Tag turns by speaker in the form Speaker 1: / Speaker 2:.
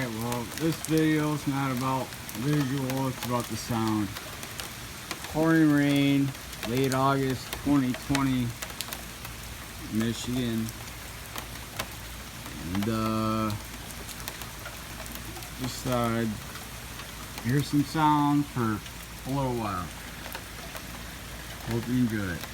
Speaker 1: Alright, well, this video is not about visual, it's about the sound. Pouring rain, late August 2020, Michigan. And just hear some sounds for a little while. Hope you enjoy it.